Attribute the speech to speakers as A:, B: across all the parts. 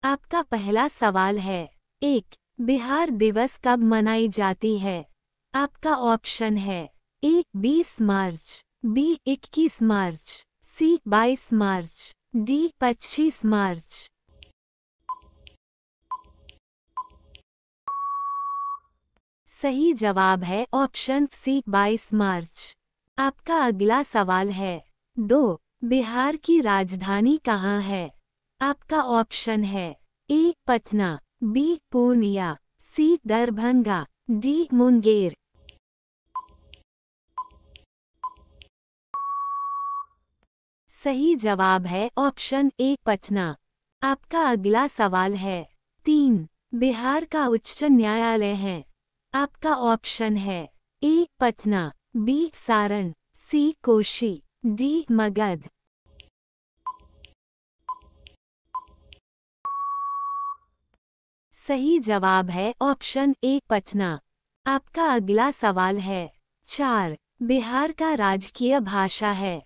A: आपका पहला सवाल है। 1. बिहार दिवस कब मनाई जाती है? आपका ऑप्शन है ए 20 मार्च, बी 21 मार्च, सी 22 मार्च, डी 25 मार्च। सही जवाब है ऑप्शन सी 22 मार्च। आपका अगला सवाल है। 2. बिहार की राजधानी कहाँ है? आपका ऑप्शन है ए पटना, बी पूर्णिया, सी दरभंगा, डी मुंगेर। सही जवाब है ऑप्शन ए पटना। आपका अगला सवाल है। 3. बिहार का उच्च न्यायालय है। आपका ऑप्शन है ए पटना, बी सारण, सी कोशी, डी मगध। सही जवाब है ऑप्शन ए पटना। आपका अगला सवाल है। 4. बिहार का राजकीय भाषा है।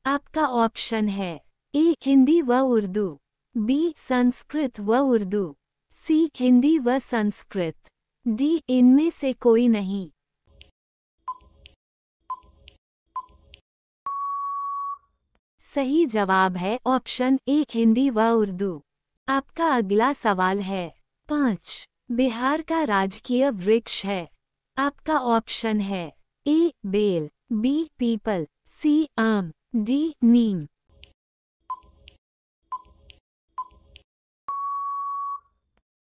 A: आपका ऑप्शन है ए हिंदी व उर्दू, बी संस्कृत व उर्दू, सी हिंदी व संस्कृत, डी इनमें से कोई नहीं। सही जवाब है ऑप्शन ए हिंदी व उर्दू। आपका अगला सवाल है। 5. बिहार का राजकीय वृक्ष है। आपका ऑप्शन है ए बेल, बी पीपल, सी आम, डी नीम।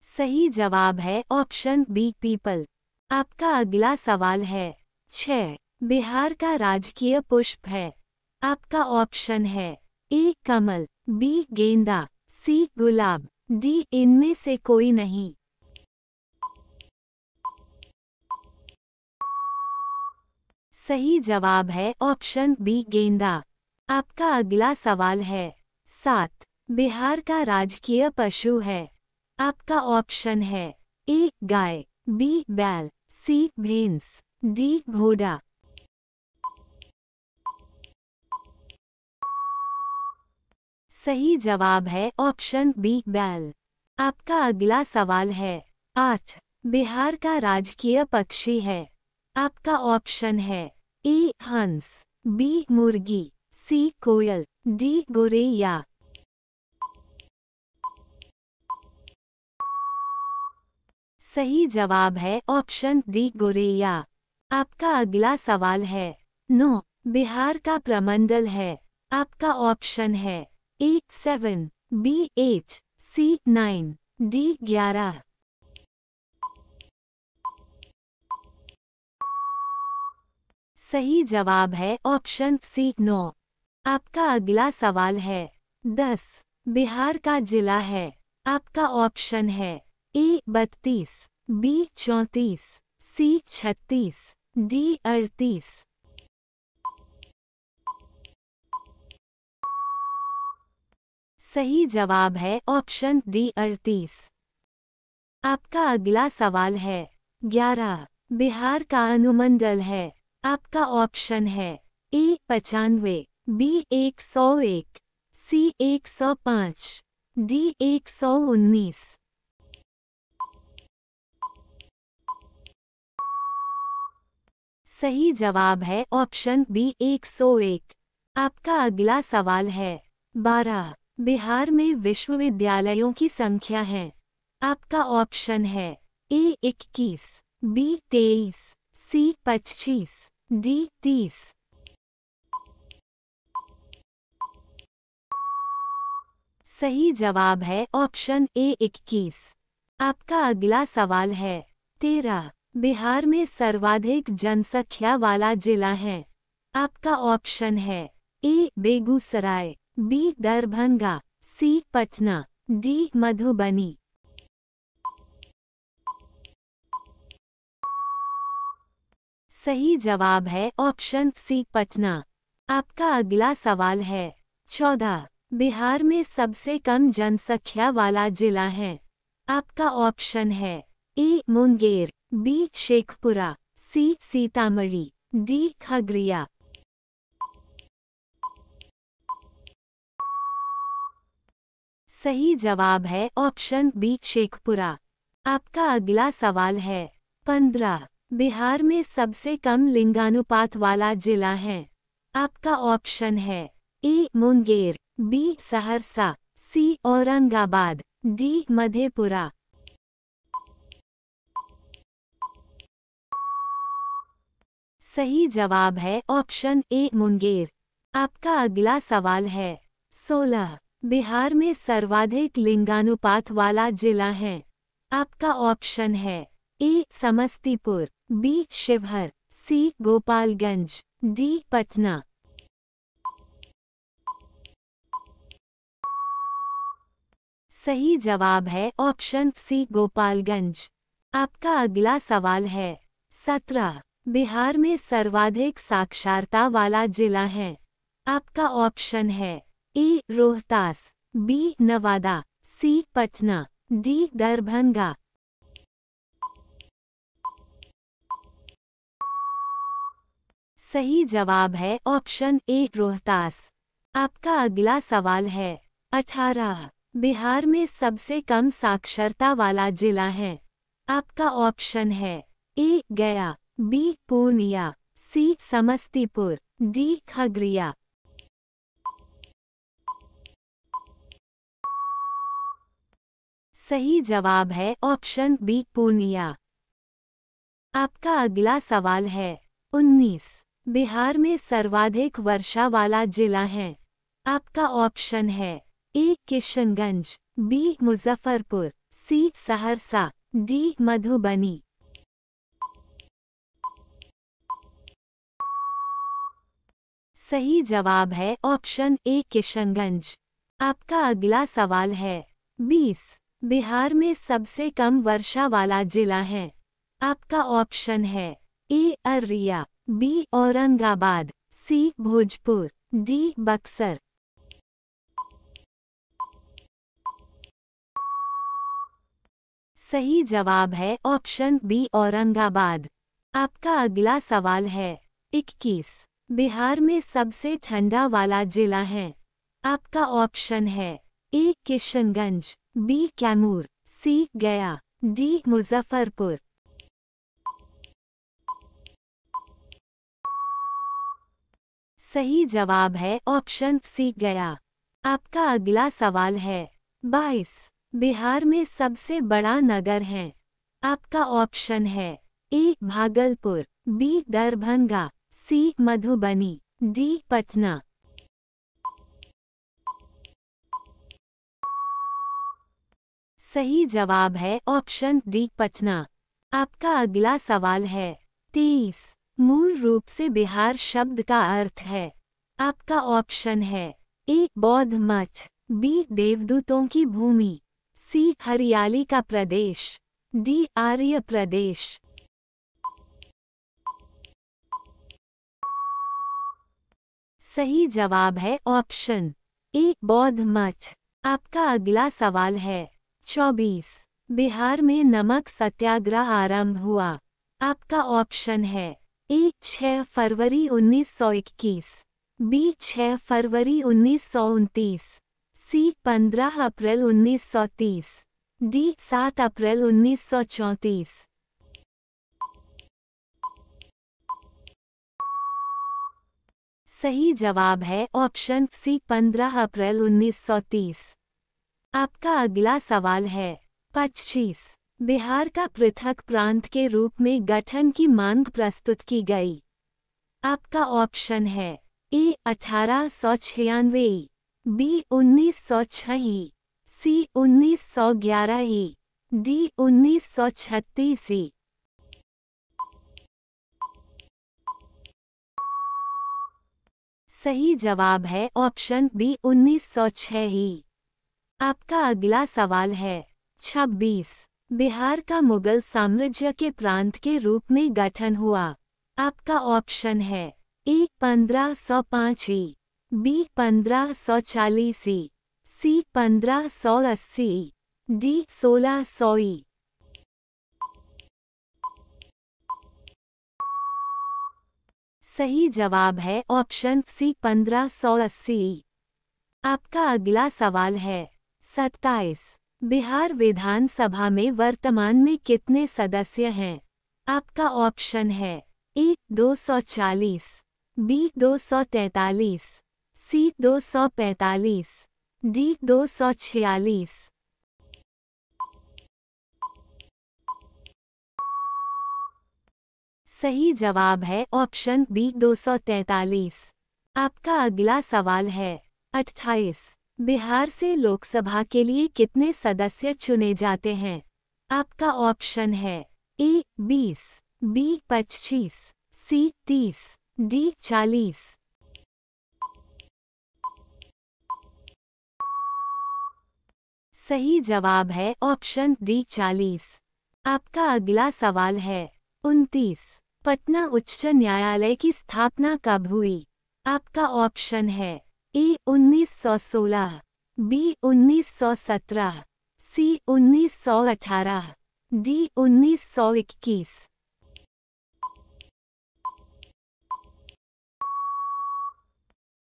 A: सही जवाब है ऑप्शन बी पीपल। आपका अगला सवाल है। 6. बिहार का राजकीय पुष्प है। आपका ऑप्शन है ए कमल, बी गेंदा, सी गुलाब, डी इनमें से कोई नहीं। सही जवाब है ऑप्शन बी गेंदा। आपका अगला सवाल है। 7. बिहार का राजकीय पशु है। आपका ऑप्शन है ए गाय, बी बैल, सी भैंस, डी घोड़ा। सही जवाब है ऑप्शन बी बैल। आपका अगला सवाल है। 8. बिहार का राजकीय पक्षी है। आपका ऑप्शन है ए हंस, बी मुर्गी, सी कोयल, डी गोरैया। सही जवाब है ऑप्शन डी गोरैया। आपका अगला सवाल है। 9. बिहार का प्रमंडल है। आपका ऑप्शन है ए 7, बी 8, सी 9, डी 11। सही जवाब है ऑप्शन सी 9। आपका अगला सवाल है। 10. बिहार का जिला है। आपका ऑप्शन है ए 32, बी 34, सी 36, डी 38। सही जवाब है ऑप्शन डी 38। आपका अगला सवाल है। 11. बिहार का अनुमंडल है। आपका ऑप्शन है ए 95, बी 101, सी 105, डी 119। सही जवाब है ऑप्शन बी 101। आपका अगला सवाल है। 12. बिहार में विश्वविद्यालयों की संख्या है। आपका ऑप्शन है ए 21, बी 23, सी 25, डी 30। सही जवाब है ऑप्शन ए 21। आपका अगला सवाल है। 13. बिहार में सर्वाधिक जनसंख्या वाला जिला है। आपका ऑप्शन है ए बेगूसराय, बी दरभंगा, सी पटना, डी मधुबनी। सही जवाब है ऑप्शन सी पटना। आपका अगला सवाल है। 14. बिहार में सबसे कम जनसंख्या वाला जिला है। आपका ऑप्शन है ए मुंगेर, बी शेखपुरा, सी सीतामढ़ी, डी खगड़िया। सही जवाब है ऑप्शन बी शेखपुरा। आपका अगला सवाल है 15 बिहार में सबसे कम लिंगानुपात वाला जिला है। आपका ऑप्शन है ए मुंगेर, बी सहरसा, सी औरंगाबाद, डी मधेपुरा। सही जवाब है ऑप्शन ए मुंगेर। आपका अगला सवाल है 16 बिहार में सर्वाधिक लिंगानुपात वाला जिला है। आपका ऑप्शन है ए समस्तीपुर, बी शिवहर, सी गोपालगंज, डी पटना। सही जवाब है ऑप्शन सी गोपालगंज। आपका अगला सवाल है 17 बिहार में सर्वाधिक साक्षरता वाला जिला है। आपका ऑप्शन है ए रोहतास, बी नवादा, सी पटना, डी दरभंगा। सही जवाब है ऑप्शन ए रोहतास। आपका अगला सवाल है 18 बिहार में सबसे कम साक्षरता वाला जिला है। आपका ऑप्शन है ए गया, बी पूर्णिया, सी समस्तीपुर, डी खगड़िया। सही जवाब है ऑप्शन बी पूर्णिया। आपका अगला सवाल है 19 बिहार में सर्वाधिक वर्षा वाला जिला है। आपका ऑप्शन है ए किशनगंज, बी मुजफ्फरपुर, सी सहरसा, डी मधुबनी। सही जवाब है ऑप्शन ए किशनगंज। आपका अगला सवाल है 20 बिहार में सबसे कम वर्षा वाला जिला है। आपका ऑप्शन है ए अररिया, बी औरंगाबाद, सी भोजपुर, डी बक्सर। सही जवाब है ऑप्शन बी औरंगाबाद। आपका अगला सवाल है 21 बिहार में सबसे ठंडा वाला जिला है। आपका ऑप्शन है ए किशनगंज, बी कैमूर, सी गया, डी मुजफ्फरपुर। सही जवाब है ऑप्शन सी गया। आपका अगला सवाल है 22 बिहार में सबसे बड़ा नगर है। आपका ऑप्शन है ए भागलपुर, बी दरभंगा, सी मधुबनी, डी पटना। सही जवाब है ऑप्शन डी पटना। आपका अगला सवाल है 23 मूल रूप से बिहार शब्द का अर्थ है। आपका ऑप्शन है ए बौद्ध मठ, बी देवदूतों की भूमि, सी हरियाली का प्रदेश, डी आर्य प्रदेश। सही जवाब है ऑप्शन ए बौद्ध मठ। आपका अगला सवाल है 24 बिहार में नमक सत्याग्रह आरंभ हुआ। आपका ऑप्शन है ए 6 फरवरी 1921, बी 6 फरवरी 1929, सी 15 अप्रैल 1930, डी 7 अप्रैल 1934। सही जवाब है ऑप्शन सी 15 अप्रैल 1930। आपका अगला सवाल है 25 बिहार का पृथक प्रांत के रूप में गठन की मांग प्रस्तुत की गई। आपका ऑप्शन है ए 1896, बी 1906, सी 1911, डी 1936। सही जवाब है ऑप्शन बी 1906। आपका अगला सवाल है 26 बिहार का मुगल साम्राज्य के प्रांत के रूप में गठन हुआ। आपका ऑप्शन है ए 1505, बी 1540, सी 1580, डी 1600। सही जवाब है ऑप्शन सी 1580। आपका अगला सवाल है 27। बिहार विधानसभा में वर्तमान में कितने सदस्य हैं? आपका ऑप्शन है ए 240, बी 243, सी 245, डी 246। सही जवाब है ऑप्शन बी 243। आपका अगला सवाल है 28। बिहार से लोकसभा के लिए कितने सदस्य चुने जाते हैं? आपका ऑप्शन है ए 20, बी 25, सी 30, डी 40। सही जवाब है ऑप्शन डी 40। आपका अगला सवाल है 29। पटना उच्च न्यायालय की स्थापना कब हुई? आपका ऑप्शन है ए 1916, बी 1917, सी 1918, डी 1921।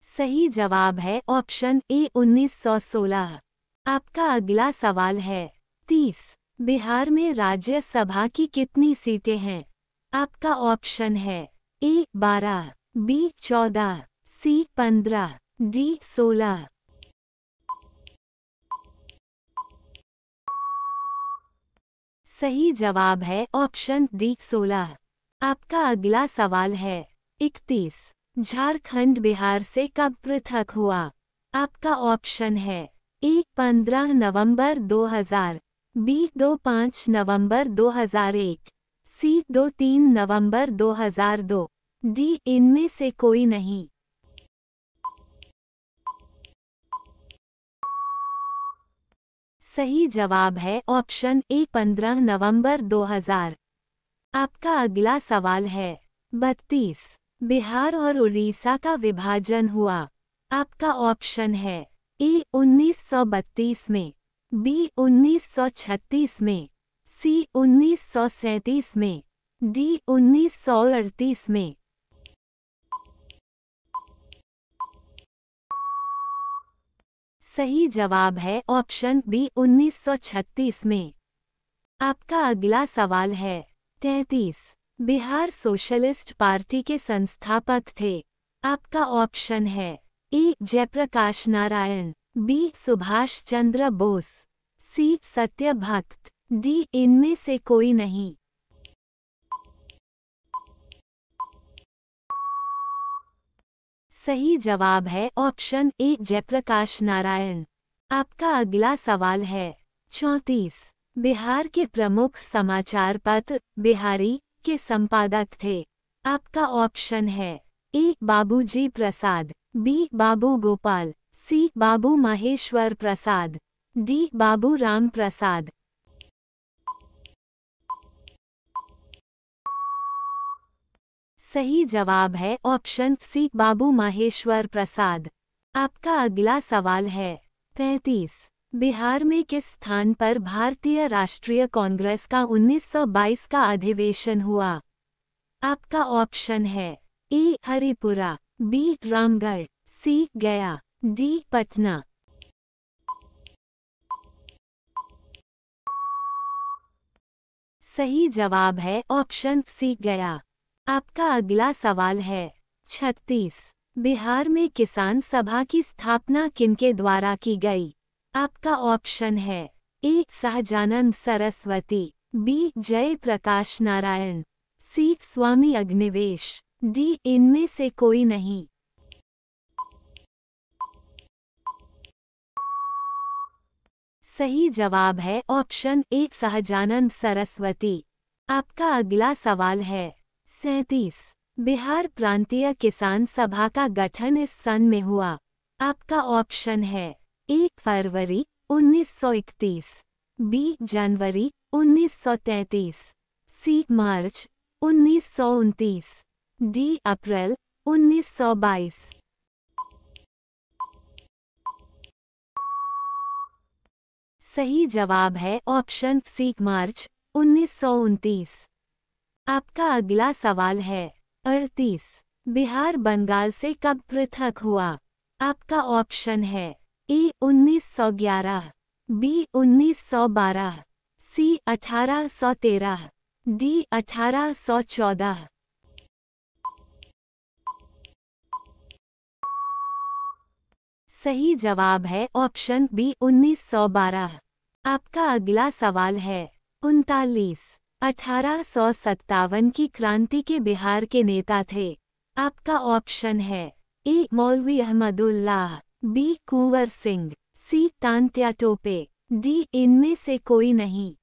A: सही जवाब है ऑप्शन ए 1916। आपका अगला सवाल है 30। बिहार में राज्यसभा की कितनी सीटें हैं? आपका ऑप्शन है ए 12, बी 14, सी 15, डी 16। सही जवाब है ऑप्शन डी 16। आपका अगला सवाल है 31। झारखंड बिहार से कब पृथक हुआ? आपका ऑप्शन है ए 15 नवंबर 2000, बी 25 नवंबर 2001, सी 23 नवंबर 2002, डी इनमें से कोई नहीं। सही जवाब है ऑप्शन ए 15 नवंबर 2000। आपका अगला सवाल है 32। बिहार और उड़ीसा का विभाजन हुआ। आपका ऑप्शन है ए 1932 में, बी 1936 में, सी 1937 में, डी 1938 में। सही जवाब है ऑप्शन बी 1936 में। आपका अगला सवाल है 33। बिहार सोशलिस्ट पार्टी के संस्थापक थे। आपका ऑप्शन है ए जयप्रकाश नारायण, बी सुभाष चंद्र बोस, सी सत्यभक्त, डी इनमें से कोई नहीं। सही जवाब है ऑप्शन ए जयप्रकाश नारायण। आपका अगला सवाल है 34। बिहार के प्रमुख समाचार पत्र बिहारी के संपादक थे। आपका ऑप्शन है ए बाबूजी प्रसाद, बी बाबू गोपाल, सी बाबू महेश्वर प्रसाद, डी बाबू राम प्रसाद। सही जवाब है ऑप्शन सी बाबू महेश्वर प्रसाद। आपका अगला सवाल है 35। बिहार में किस स्थान पर भारतीय राष्ट्रीय कांग्रेस का 1922 का अधिवेशन हुआ? आपका ऑप्शन है ए हरिपुरा, बी रामगढ़, सी गया, डी पटना। सही जवाब है ऑप्शन सी गया। आपका अगला सवाल है 36। बिहार में किसान सभा की स्थापना किनके द्वारा की गई? आपका ऑप्शन है ए सहजानंद सरस्वती, बी जय प्रकाश नारायण, सी स्वामी अग्निवेश, डी इनमें से कोई नहीं। सही जवाब है ऑप्शन ए सहजानंद सरस्वती। आपका अगला सवाल है 37। बिहार प्रांतीय किसान सभा का गठन इस सन में हुआ। आपका ऑप्शन है ए फरवरी 1931, बी जनवरी 1933, सी मार्च 1929, डी अप्रैल 1922। सही जवाब है ऑप्शन सी मार्च 1929। आपका अगला सवाल है 38। बिहार बंगाल से कब पृथक हुआ? आपका ऑप्शन है ए 1911, बी 1912, सी 1813, डी 1814। सही जवाब है ऑप्शन बी 1912। आपका अगला सवाल है 39। 1857 की क्रांति के बिहार के नेता थे। आपका ऑप्शन है ए मौलवी अहमदुल्लाह, बी कुंवर सिंह, सी तांत्या टोपे, डी इनमें से कोई नहीं।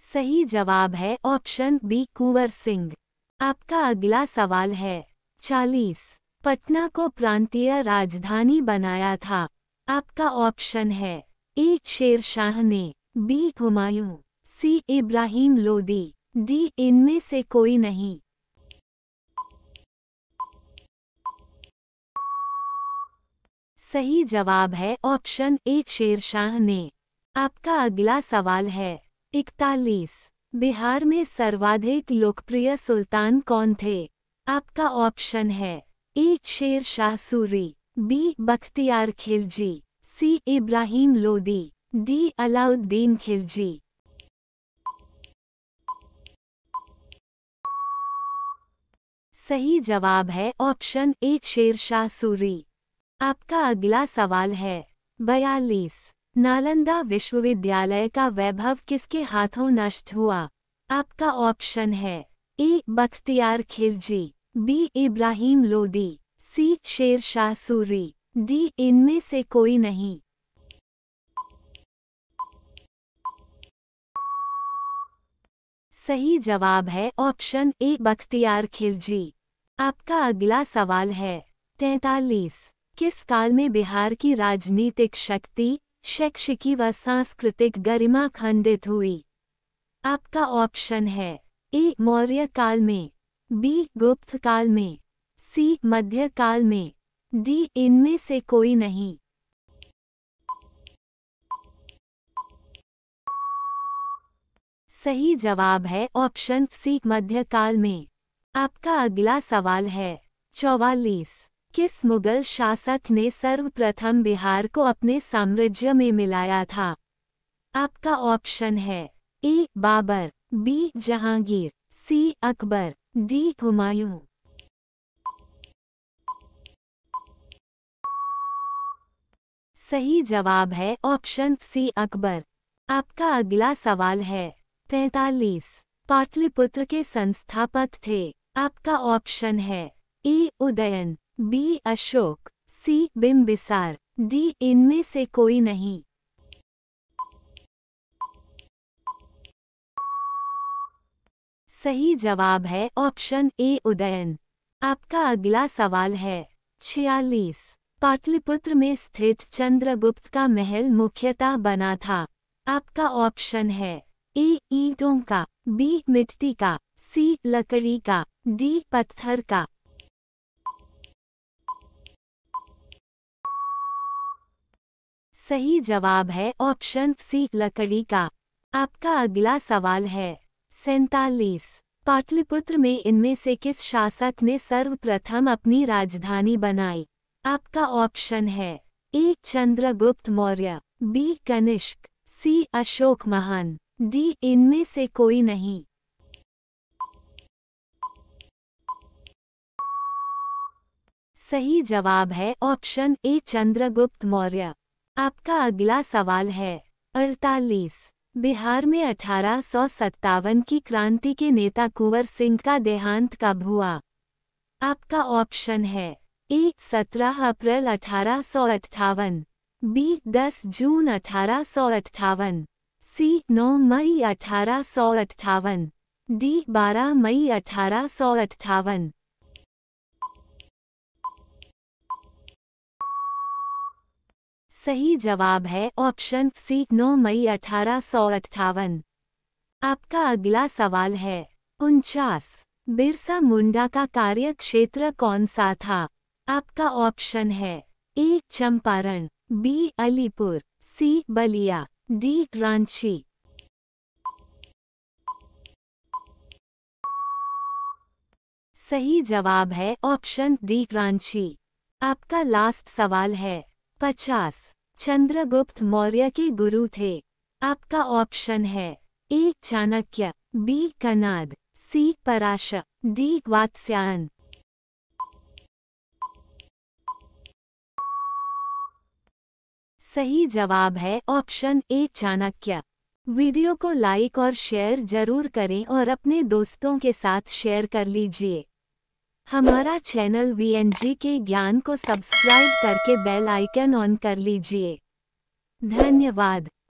A: सही जवाब है ऑप्शन बी कुंवर सिंह। आपका अगला सवाल है 40। पटना को प्रांतीय राजधानी बनाया था। आपका ऑप्शन है ए शेर शाह ने, बी हुमायूं, सी इब्राहिम लोदी, डी इनमें से कोई नहीं। सही जवाब है ऑप्शन ए शेर शाह ने। आपका अगला सवाल है 41। बिहार में सर्वाधिक लोकप्रिय सुल्तान कौन थे। आपका ऑप्शन है ए शेर शाह सूरी, बी बख्तियार खिलजी, सी इब्राहिम लोदी, डी अलाउद्दीन खिलजी। सही जवाब है ऑप्शन ए शेर शाह सूरी। आपका अगला सवाल है 42। नालंदा विश्वविद्यालय का वैभव किसके हाथों नष्ट हुआ। आपका ऑप्शन है ए बख्तियार खिलजी, बी इब्राहिम लोदी, सी शेर शाह सूरी, डी इनमें से कोई नहीं। सही जवाब है ऑप्शन ए बख्तियार खिलजी। आपका अगला सवाल है 43। किस काल में बिहार की राजनीतिक शक्ति, शैक्षिकी व सांस्कृतिक गरिमा खंडित हुई। आपका ऑप्शन है ए मौर्य काल में, बी गुप्त काल में, सी मध्य काल में, डी इनमें से कोई नहीं। सही जवाब है ऑप्शन सी मध्यकाल में। आपका अगला सवाल है 44। किस मुगल शासक ने सर्वप्रथम बिहार को अपने साम्राज्य में मिलाया था। आपका ऑप्शन है ए बाबर, बी जहांगीर, सी अकबर, डी हुमायूं। सही जवाब है ऑप्शन सी अकबर। आपका अगला सवाल है 45। पाटलिपुत्र के संस्थापक थे। आपका ऑप्शन है ए उदयन, बी अशोक, सी बिंबिसार, डी इनमें से कोई नहीं। सही जवाब है ऑप्शन ए उदयन। आपका अगला सवाल है 46। पाटलिपुत्र में स्थित चंद्रगुप्त का महल मुख्यतः बना था। आपका ऑप्शन है ए ईंटों का, बी मिट्टी का, सी लकड़ी का, डी पत्थर का। सही जवाब है ऑप्शन सी लकड़ी का। आपका अगला सवाल है 47। पाटलिपुत्र में इनमें से किस शासक ने सर्वप्रथम अपनी राजधानी बनाई। आपका ऑप्शन है ए चंद्रगुप्त मौर्य, बी कनिष्क, सी अशोक महान, डी इनमें से कोई नहीं। सही जवाब है ऑप्शन ए चंद्रगुप्त मौर्य। आपका अगला सवाल है 48। बिहार में 1857 की क्रांति के नेता कुंवर सिंह का देहांत कब हुआ। आपका ऑप्शन है ए 17 अप्रैल 1858, बी 10 जून 1858, सी 9 मई 1858, डी 12 मई 1858। सही जवाब है ऑप्शन सी 9 मई 1858। आपका अगला सवाल है 49। बिरसा मुंडा का कार्य क्षेत्र कौन सा था। आपका ऑप्शन है ए चंपारण, बी अलीपुर, सी बलिया, डी रांची। सही जवाब है ऑप्शन डी रांची। आपका लास्ट सवाल है 50। चंद्रगुप्त मौर्य के गुरु थे। आपका ऑप्शन है ए चाणक्य, बी कनाद, सी पराशर, डी वात्स्यायन। सही जवाब है ऑप्शन ए चाणक्य। वीडियो को लाइक और शेयर जरूर करें और अपने दोस्तों के साथ शेयर कर लीजिए। हमारा चैनल वीएनजी के ज्ञान को सब्सक्राइब करके बेल आइकन ऑन कर लीजिए। धन्यवाद।